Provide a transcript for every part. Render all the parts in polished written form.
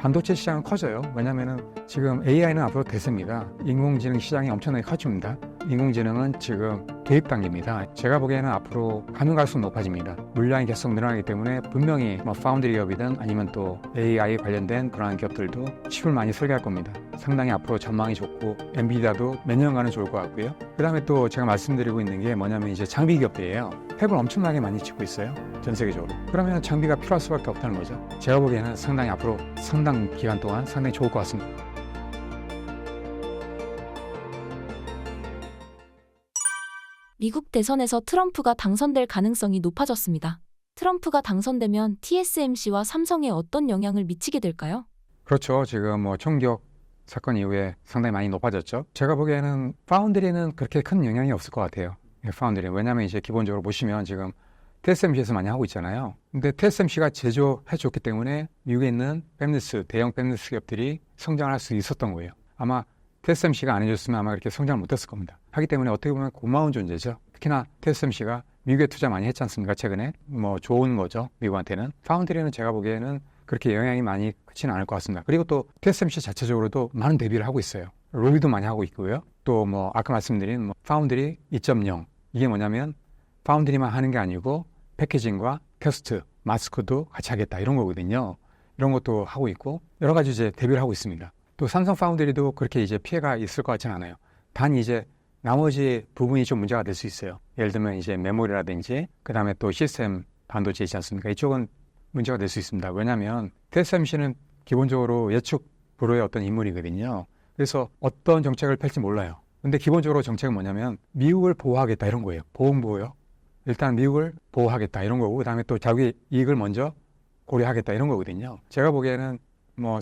반도체 시장은 커져요. 왜냐하면 지금 AI는 앞으로 대세입니다. 인공지능 시장이 엄청나게 커집니다. 인공지능은 지금 개입 단계입니다. 제가 보기에는 앞으로 가면 갈수록 높아집니다. 물량이 계속 늘어나기 때문에 분명히 파운드리 기업이든 아니면 또 AI 관련된 그러한 기업들도 칩을 많이 설계할 겁니다. 상당히 앞으로 전망이 좋고 엔비디아도 몇 년간은 좋을 것 같고요. 그 다음에 또 제가 말씀드리고 있는 게 뭐냐면 이제 장비 기업들이에요. 팹을 엄청나게 많이 짓고 있어요. 전 세계적으로. 그러면 장비가 필요할 수밖에 없다는 거죠. 제가 보기에는 상당히 앞으로 상당 기간 동안 상당히 좋을 것 같습니다. 미국 대선에서 트럼프가 당선될 가능성이 높아졌습니다. 트럼프가 당선되면 TSMC와 삼성에 어떤 영향을 미치게 될까요? 그렇죠. 지금 총격 사건 이후에 상당히 많이 높아졌죠. 제가 보기에는 파운드리는 그렇게 큰 영향이 없을 것 같아요. 파운드리. 왜냐하면 이제 기본적으로 보시면 지금 TSMC에서 많이 하고 있잖아요. 근데 TSMC가 제조해 줬기 때문에 미국에 있는 팹리스, 대형 팹리스 기업들이 성장을 할 수 있었던 거예요. 아마 TSMC가 안 해줬으면 아마 그렇게 성장을 못했을 겁니다. 하기 때문에 어떻게 보면 고마운 존재죠. 특히나 TSMC가 미국에 투자 많이 했지 않습니까? 최근에. 좋은 거죠. 미국한테는. 파운드리는 제가 보기에는 그렇게 영향이 많이 크지는 않을 것 같습니다. 그리고 또 TSMC 자체적으로도 많은 대비를 하고 있어요. 로비도 많이 하고 있고요. 또 아까 말씀드린 파운드리 2.0 이게 뭐냐면 파운드리만 하는 게 아니고 패키징과 테스트, 마스크도 같이 하겠다 이런 거거든요. 이런 것도 하고 있고 여러 가지 이제 대비를 하고 있습니다. 또 삼성 파운드리도 그렇게 이제 피해가 있을 것 같지는 않아요. 단 이제 나머지 부분이 좀 문제가 될 수 있어요. 예를 들면 이제 메모리라든지 그 다음에 또 시스템 반도체 있지 않습니까? 이쪽은 문제가 될 수 있습니다. 왜냐하면 TSMC는 기본적으로 예측 불허의 어떤 인물이거든요. 그래서 어떤 정책을 펼지 몰라요. 근데 기본적으로 정책은 뭐냐면 미국을 보호하겠다 이런 거예요. 보호요. 일단 미국을 보호하겠다 이런 거고 그 다음에 또 자기 이익을 먼저 고려하겠다 이런 거거든요. 제가 보기에는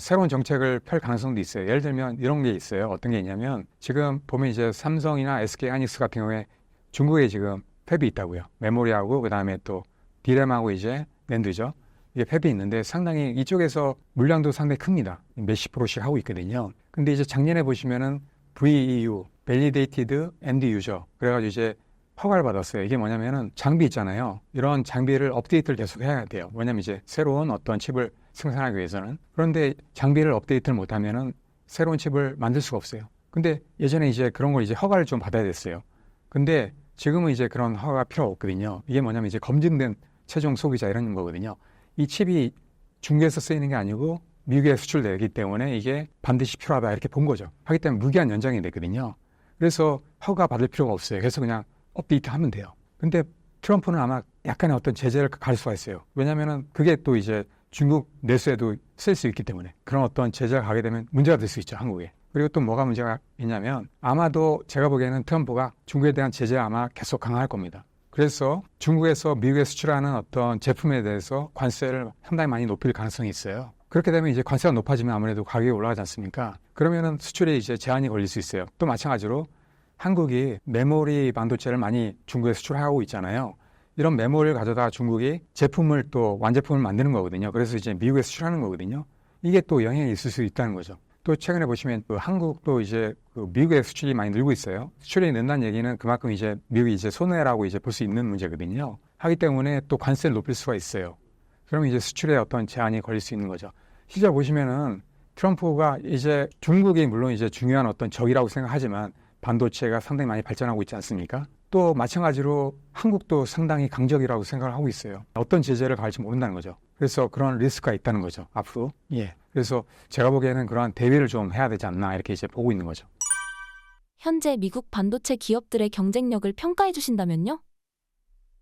새로운 정책을 펼 가능성도 있어요. 예를 들면 이런 게 있어요. 어떤 게 있냐면 지금 보면 이제 삼성이나 SK 하이닉스 같은 경우에 중국에 지금 팹이 있다고요. 메모리하고 그 다음에 또 디램하고 이제 낸드죠. 이게 팹이 있는데 상당히 이쪽에서 물량도 상당히 큽니다. 몇십 프로씩 하고 있거든요. 근데 이제 작년에 보시면은 VEU, Validated End User 그래가지고 이제 허가를 받았어요. 이게 뭐냐면은 장비 있잖아요. 이런 장비를 업데이트를 계속 해야 돼요. 왜냐면 이제 새로운 어떤 칩을 생산하기 위해서는. 그런데 장비를 업데이트를 못하면은 새로운 칩을 만들 수가 없어요. 근데 예전에 이제 그런 걸 이제 허가를 좀 받아야 됐어요. 근데 지금은 이제 그런 허가가 필요 없거든요. 이게 뭐냐면 이제 검증된 최종 소비자 이런 거거든요. 이 칩이 중국에서 쓰이는 게 아니고 미국에 수출되기 때문에 이게 반드시 필요하다 이렇게 본 거죠. 하기 때문에 무기한 연장이 됐거든요. 그래서 허가 받을 필요가 없어요. 그래서 그냥 업데이트 하면 돼요. 근데 트럼프는 아마 약간의 어떤 제재를 가할 수가 있어요. 왜냐면은 그게 또 이제 중국 내수에도 쓸 수 있기 때문에 그런 어떤 제재가 가게 되면 문제가 될 수 있죠, 한국에. 그리고 또 뭐가 문제가 있냐면 아마도 제가 보기에는 트럼프가 중국에 대한 제재를 아마 계속 강화할 겁니다. 그래서 중국에서 미국에 수출하는 어떤 제품에 대해서 관세를 상당히 많이 높일 가능성이 있어요. 그렇게 되면 이제 관세가 높아지면 아무래도 가격이 올라가지 않습니까? 그러면은 수출에 이제 제한이 걸릴 수 있어요. 또 마찬가지로 한국이 메모리 반도체를 많이 중국에 수출하고 있잖아요. 이런 메모리를 가져다가 중국이 제품을 또 완제품을 만드는 거거든요. 그래서 이제 미국에 수출하는 거거든요. 이게 또 영향이 있을 수 있다는 거죠. 또 최근에 보시면 한국도 이제 미국에 수출이 많이 늘고 있어요. 수출이 는다는 얘기는 그만큼 이제 미국이 이제 손해라고 이제 볼 수 있는 문제거든요. 하기 때문에 또 관세를 높일 수가 있어요. 그러면 이제 수출에 어떤 제한이 걸릴 수 있는 거죠. 실제 보시면은 트럼프가 이제 중국이 물론 이제 중요한 어떤 적이라고 생각하지만 반도체가 상당히 많이 발전하고 있지 않습니까? 또 마찬가지로 한국도 상당히 강적이라고 생각을 하고 있어요. 어떤 제재를 가할지 모른다는 거죠. 그래서 그런 리스크가 있다는 거죠. 앞으로. 그래서 제가 보기에는 그러한 대비를 좀 해야 되지 않나 이렇게 이제 보고 있는 거죠. 현재 미국 반도체 기업들의 경쟁력을 평가해 주신다면요?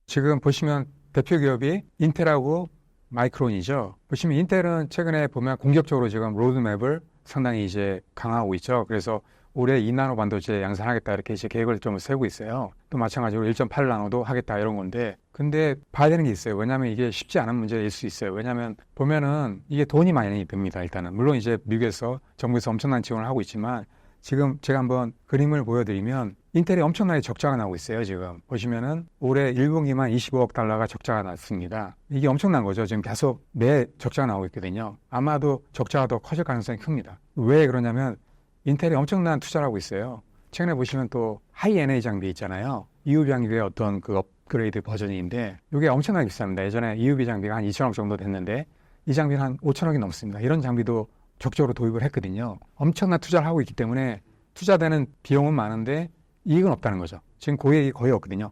지금 보시면 대표 기업이 인텔하고 마이크론이죠. 보시면 인텔은 최근에 보면 공격적으로 지금 로드맵을 상당히 이제 강화하고 있죠. 그래서 올해 2나노 반도체 양산하겠다 이렇게 이제 계획을 좀 세우고 있어요. 또 마찬가지로 1.8나노도 하겠다 이런 건데 근데 봐야 되는 게 있어요. 왜냐하면 이게 쉽지 않은 문제일 수 있어요. 왜냐하면 보면은 이게 돈이 많이 듭니다. 일단은 물론 이제 미국에서 정부에서 엄청난 지원을 하고 있지만 지금 제가 한번 그림을 보여드리면 인텔이 엄청나게 적자가 나고 있어요. 지금 보시면은 올해 1분기만 25억 달러가 적자가 났습니다. 이게 엄청난 거죠. 지금 계속 매 적자가 나오고 있거든요. 아마도 적자가 더 커질 가능성이 큽니다. 왜 그러냐면 인텔이 엄청난 투자를 하고 있어요. 최근에 보시면 또 하이 NA 장비 있잖아요. EUV 장비의 어떤 그 업그레이드 버전인데 이게 엄청나게 비쌉니다. 예전에 EUV 장비가 한 2천억 정도 됐는데 이 장비는 한 5천억이 넘습니다. 이런 장비도 적극적으로 도입을 했거든요. 엄청난 투자를 하고 있기 때문에 투자되는 비용은 많은데 이익은 없다는 거죠. 지금 고객이 거의 없거든요.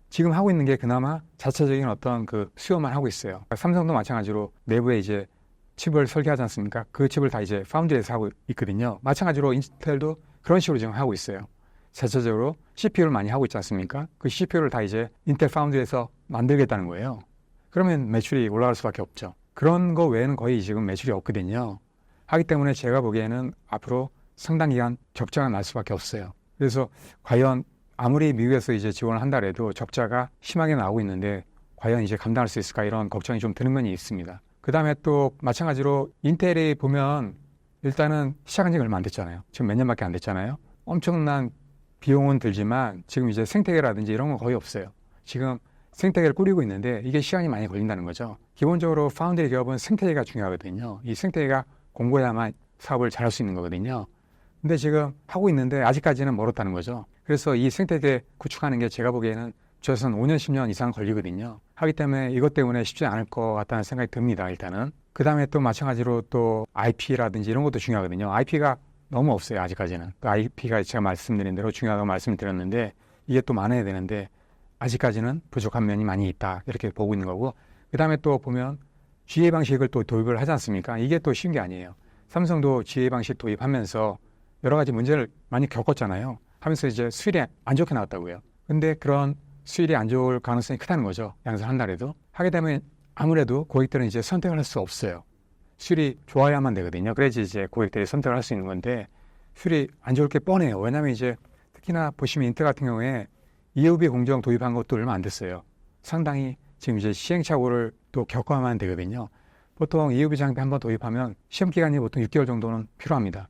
지금 하고 있는 게 그나마 자체적인 어떤 그 수요만 하고 있어요. 삼성도 마찬가지로 내부에 이제 칩을 설계하지 않습니까? 그 칩을 다 이제 파운드리에서 하고 있거든요. 마찬가지로 인텔도 그런 식으로 지금 하고 있어요. 자체적으로 CPU를 많이 하고 있지 않습니까? 그 CPU를 다 이제 인텔 파운드리에서 만들겠다는 거예요. 그러면 매출이 올라갈 수밖에 없죠. 그런 거 외에는 거의 지금 매출이 없거든요. 하기 때문에 제가 보기에는 앞으로 상당 기간 적자가 날 수밖에 없어요. 그래서 과연 아무리 미국에서 이제 지원을 한다 해도 적자가 심하게 나오고 있는데 과연 이제 감당할 수 있을까 이런 걱정이 좀 드는 면이 있습니다. 그 다음에 또 마찬가지로 인텔이 보면 일단은 시작한 지가 얼마 안 됐잖아요. 지금 몇 년밖에 안 됐잖아요. 엄청난 비용은 들지만 지금 이제 생태계라든지 이런 건 거의 없어요. 지금 생태계를 꾸리고 있는데 이게 시간이 많이 걸린다는 거죠. 기본적으로 파운드리 기업은 생태계가 중요하거든요. 이 생태계가 공고해야만 사업을 잘할 수 있는 거거든요. 근데 지금 하고 있는데 아직까지는 멀었다는 거죠. 그래서 이 생태계 구축하는 게 제가 보기에는 최소한 5년, 10년 이상 걸리거든요. 하기 때문에 이것 때문에 쉽지 않을 것 같다는 생각이 듭니다, 일단은. 그 다음에 또 마찬가지로 또 IP라든지 이런 것도 중요하거든요. IP가 너무 없어요, 아직까지는. 그 IP가 제가 말씀드린 대로 중요하다고 말씀드렸는데 이게 또 많아야 되는데 아직까지는 부족한 면이 많이 있다. 이렇게 보고 있는 거고. 그 다음에 또 보면 GA 방식을 또 도입을 하지 않습니까? 이게 또 쉬운 게 아니에요. 삼성도 GA 방식 도입하면서 여러 가지 문제를 많이 겪었잖아요. 하면서 이제 수율이 안 좋게 나왔다고요. 근데 그런 수율이 안 좋을 가능성이 크다는 거죠. 양산한다 해도. 하게 되면 아무래도 고객들은 이제 선택을 할 수 없어요. 수율이 좋아야만 되거든요. 그래야지 이제 고객들이 선택을 할 수 있는 건데 수율이 안 좋을 게 뻔해요. 왜냐하면 이제 특히나 보시면 인텔 같은 경우에 EUV 공정 도입한 것도 얼마 안 됐어요. 상당히 지금 이제 시행착오를 또 겪어야만 되거든요. 보통 EUV 장비 한번 도입하면 시험 기간이 보통 6개월 정도는 필요합니다.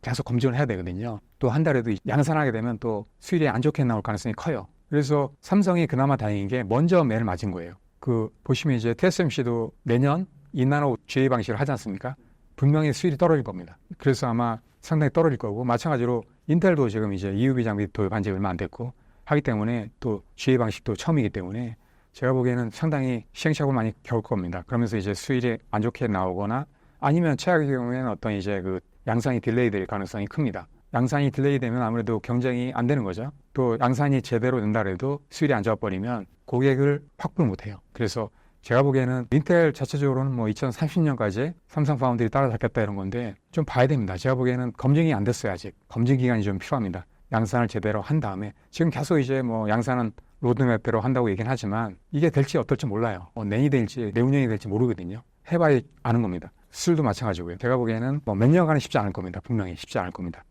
계속 검증을 해야 되거든요. 또 한 달에도 양산하게 되면 또 수율이 안 좋게 나올 가능성이 커요. 그래서 삼성이 그나마 다행인 게 먼저 매를 맞은 거예요. 그 보시면 이제 TSMC도 내년 2나노 GA 방식을 하지 않습니까? 분명히 수율이 떨어질 겁니다. 그래서 아마 상당히 떨어질 거고 마찬가지로 인텔도 지금 이제 EUV 장비 도입한 지 얼마 안 됐고 하기 때문에 또 GA 방식도 처음이기 때문에 제가 보기에는 상당히 시행착오를 많이 겪을 겁니다. 그러면서 이제 수율이 안 좋게 나오거나 아니면 최악의 경우에는 어떤 이제 그 양산이 딜레이 될 가능성이 큽니다. 양산이 딜레이 되면 아무래도 경쟁이 안 되는 거죠. 또 양산이 제대로 된다 해도 수율이 안 좋아버리면 고객을 확보를 못 해요. 그래서 제가 보기에는 인텔 자체적으로는 뭐 2030년까지 삼성 파운드리 따라잡겠다 이런 건데 좀 봐야 됩니다. 제가 보기에는 검증이 안 됐어요. 아직. 검증 기간이 좀 필요합니다. 양산을 제대로 한 다음에 지금 계속 이제 뭐 양산은 로드맵대로 한다고 얘기는 하지만 이게 될지 어떨지 몰라요. 내년이 될지 내후년이 될지 모르거든요. 해봐야 아는 겁니다. 수율도 마찬가지고요. 제가 보기에는 뭐 몇 년간은 쉽지 않을 겁니다. 분명히 쉽지 않을 겁니다.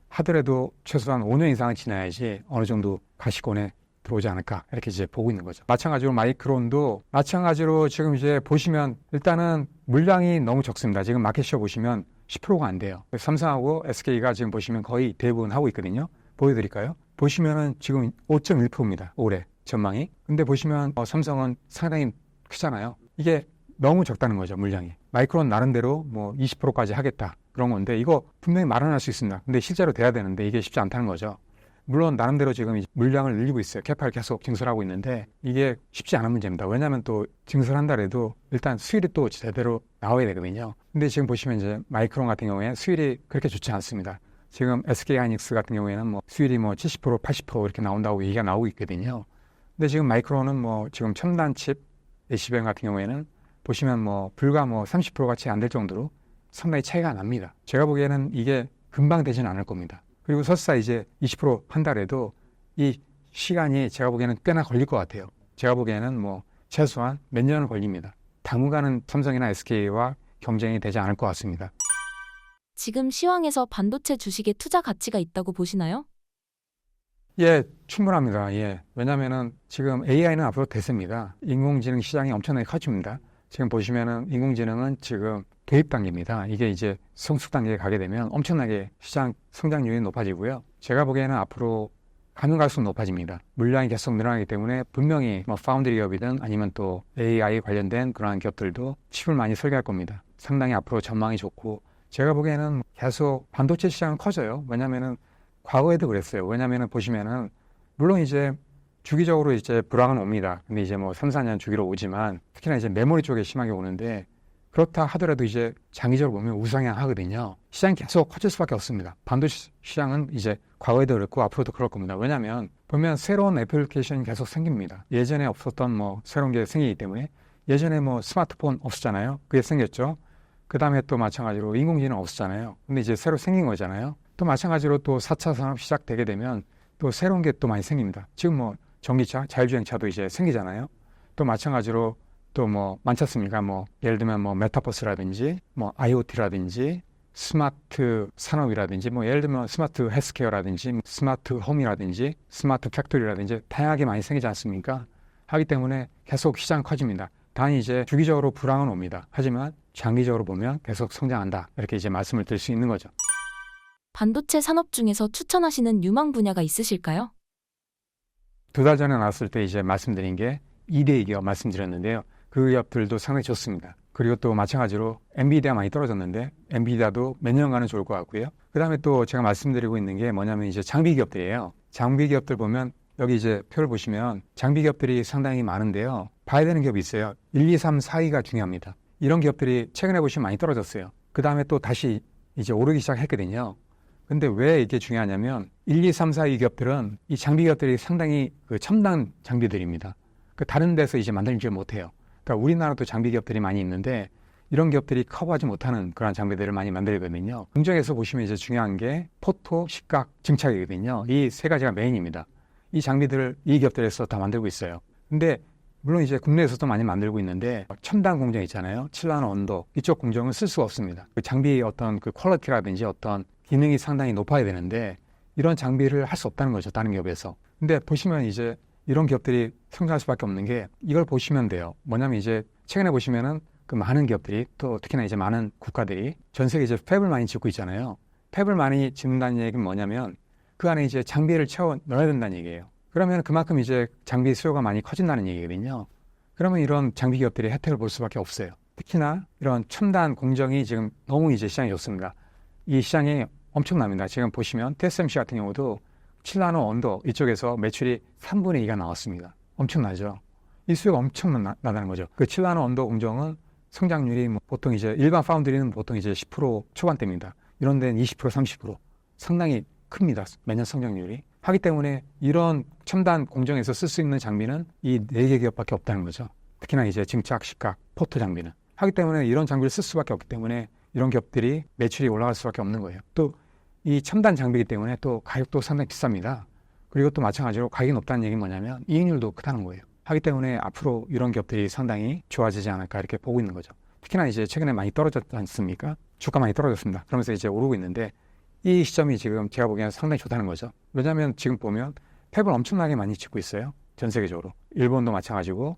하더라도 최소한 5년 이상은 지나야지 어느 정도 가시권에 들어오지 않을까 이렇게 이제 보고 있는 거죠. 마찬가지로 마이크론도 마찬가지로 지금 이제 보시면 일단은 물량이 너무 적습니다. 지금 마켓시어 보시면 10%가 안 돼요. 삼성하고 SK가 지금 보시면 거의 대부분 하고 있거든요. 보여드릴까요? 보시면은 지금 5.1%입니다. 올해 전망이. 근데 보시면 삼성은 상당히 크잖아요. 이게 너무 적다는 거죠, 물량이. 마이크론 나름대로 뭐 20%까지 하겠다. 그런 건데 이거 분명히 말은 할 수 있습니다. 근데 실제로 돼야 되는데 이게 쉽지 않다는 거죠. 물론 나름대로 지금 물량을 늘리고 있어요. 캐파를 계속 증설하고 있는데 이게 쉽지 않은 문제입니다. 왜냐하면 또 증설한다 해도 일단 수율이 또 제대로 나와야 되거든요. 근데 지금 보시면 이제 마이크론 같은 경우에 수율이 그렇게 좋지 않습니다. 지금 SK하이닉스 같은 경우에는 뭐 수율이 뭐 70%, 80% 이렇게 나온다고 얘기가 나오고 있거든요. 근데 지금 마이크론은 뭐 지금 첨단 칩 애쉬뱅 같은 경우에는 보시면 뭐 불과 뭐 30%가 채 안 될 정도로 상당히 차이가 납니다. 제가 보기에는 이게 금방 되지는 않을 겁니다. 그리고 설사 이제 20% 한달에도 이 시간이 제가 보기에는 꽤나 걸릴 것 같아요. 제가 보기에는 뭐 최소한 몇 년은 걸립니다. 당분간은 삼성이나 SK와 경쟁이 되지 않을 것 같습니다. 지금 시황에서 반도체 주식에 투자 가치가 있다고 보시나요? 예, 충분합니다. 예. 왜냐면은 지금 AI는 앞으로 대세입니다. 인공지능 시장이 엄청나게 커집니다. 지금 보시면은 인공지능은 지금 도입 단계입니다. 이게 이제 성숙 단계에 가게 되면 엄청나게 시장 성장률이 높아지고요. 제가 보기에는 앞으로 가면 갈수록 높아집니다. 물량이 계속 늘어나기 때문에 분명히 뭐 파운드리 기업이든 아니면 또 AI 관련된 그러한 기업들도 칩을 많이 설계할 겁니다. 상당히 앞으로 전망이 좋고 제가 보기에는 계속 반도체 시장은 커져요. 왜냐면은 과거에도 그랬어요. 왜냐면은 보시면은 물론 이제 주기적으로 이제 불황은 옵니다. 근데 이제 뭐 3, 4년 주기로 오지만 특히나 이제 메모리 쪽에 심하게 오는데 그렇다 하더라도 이제 장기적으로 보면 우상향하거든요. 시장이 계속 커질 수밖에 없습니다. 반도체 시장은 이제 과거에도 그랬고 앞으로도 그럴 겁니다. 왜냐하면 보면 새로운 애플리케이션이 계속 생깁니다. 예전에 없었던 뭐 새로운 게 생기기 때문에 예전에 뭐 스마트폰 없었잖아요. 그게 생겼죠. 그 다음에 또 마찬가지로 인공지능 없었잖아요. 근데 이제 새로 생긴 거잖아요. 또 마찬가지로 또 4차 산업 시작되게 되면 또 새로운 게 또 많이 생깁니다. 지금 뭐 전기차, 자율주행차도 이제 생기잖아요. 또 마찬가지로 또 뭐 많지 않습니까? 뭐 예를 들면 뭐 메타버스라든지 뭐 IoT라든지 스마트 산업이라든지 뭐 예를 들면 스마트 헬스케어라든지 스마트 홈이라든지 스마트 팩토리라든지 다양하게 많이 생기지 않습니까? 하기 때문에 계속 시장 커집니다. 단 이제 주기적으로 불황은 옵니다. 하지만 장기적으로 보면 계속 성장한다. 이렇게 이제 말씀을 드릴 수 있는 거죠. 반도체 산업 중에서 추천하시는 유망 분야가 있으실까요? 2달 전에 나왔을 때 이제 말씀드린 게 2대 기업 말씀드렸는데요. 그 기업들도 상당히 좋습니다. 그리고 또 마찬가지로 엔비디아 많이 떨어졌는데 엔비디아도 몇 년간은 좋을 것 같고요. 그 다음에 또 제가 말씀드리고 있는 게 뭐냐면 이제 장비 기업들이에요. 장비 기업들 보면 여기 이제 표를 보시면 장비 기업들이 상당히 많은데요. 봐야 되는 기업이 있어요. 1, 2, 3, 4위가 중요합니다. 이런 기업들이 최근에 보시면 많이 떨어졌어요. 그 다음에 또 다시 이제 오르기 시작했거든요. 근데 왜 이게 중요하냐면 1, 2, 3, 4위 기업들은 이 장비 기업들이 상당히 그 첨단 장비들입니다. 그 다른 데서 이제 만들지 못해요. 그러니까 우리나라도 장비 기업들이 많이 있는데 이런 기업들이 커버하지 못하는 그런 장비들을 많이 만들거든요. 긍정에서 보시면 이제 중요한 게 포토, 시각, 증착이거든요. 이 세 가지가 메인입니다. 이 장비들을 이 기업들에서 다 만들고 있어요. 근데 물론 이제 국내에서도 많이 만들고 있는데 첨단 공정 있잖아요. 칠라노 온도 이쪽 공정은 쓸 수가 없습니다. 그 장비의 어떤 그 퀄리티라든지 어떤 기능이 상당히 높아야 되는데 이런 장비를 할 수 없다는 거죠. 다른 기업에서. 근데 보시면 이제 이런 기업들이 성장할 수밖에 없는 게 이걸 보시면 돼요. 뭐냐면 이제 최근에 보시면은 그 많은 기업들이 또 특히나 이제 많은 국가들이 전 세계 이제 팹을 많이 짓고 있잖아요. 팹을 많이 짓는다는 얘기는 뭐냐면 그 안에 이제 장비를 채워 넣어야 된다는 얘기예요. 그러면 그만큼 이제 장비 수요가 많이 커진다는 얘기거든요. 그러면 이런 장비 기업들이 혜택을 볼 수밖에 없어요. 특히나 이런 첨단 공정이 지금 너무 이제 시장이 좋습니다. 이 시장이 엄청납니다. 지금 보시면 TSMC 같은 경우도 7나노 온도 이쪽에서 매출이 3분의 2가 나왔습니다. 엄청나죠. 이 수요가 엄청나다는 거죠. 그 7나노 온도 공정은 성장률이 뭐 보통 이제 일반 파운드리는 보통 이제 10% 초반대입니다. 이런 데는 20%, 30% 상당히 큽니다. 매년 성장률이. 하기 때문에 이런 첨단 공정에서 쓸 수 있는 장비는 이 4개 기업밖에 없다는 거죠. 특히나 이제 증착, 시각, 포토 장비는. 하기 때문에 이런 장비를 쓸 수밖에 없기 때문에 이런 기업들이 매출이 올라갈 수밖에 없는 거예요. 또 이 첨단 장비이기 때문에 또 가격도 상당히 비쌉니다. 그리고 또 마찬가지로 가격이 높다는 얘기는 뭐냐면 이익률도 크다는 거예요. 하기 때문에 앞으로 이런 기업들이 상당히 좋아지지 않을까 이렇게 보고 있는 거죠. 특히나 이제 최근에 많이 떨어졌지 않습니까? 주가 많이 떨어졌습니다. 그러면서 이제 오르고 있는데 이 시점이 지금 제가 보기에는 상당히 좋다는 거죠. 왜냐하면 지금 보면 팹을 엄청나게 많이 짓고 있어요. 전 세계적으로. 일본도 마찬가지고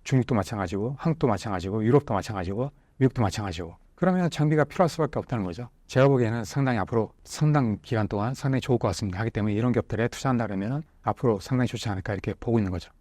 중국도 마찬가지고 한국도 마찬가지고 유럽도 마찬가지고 미국도 마찬가지고. 그러면 장비가 필요할 수밖에 없다는 거죠. 제가 보기에는 상당히 앞으로 상당 기간 동안 상당히 좋을 것 같습니다. 하기 때문에 이런 기업들에 투자한다 그러면 앞으로 상당히 좋지 않을까 이렇게 보고 있는 거죠.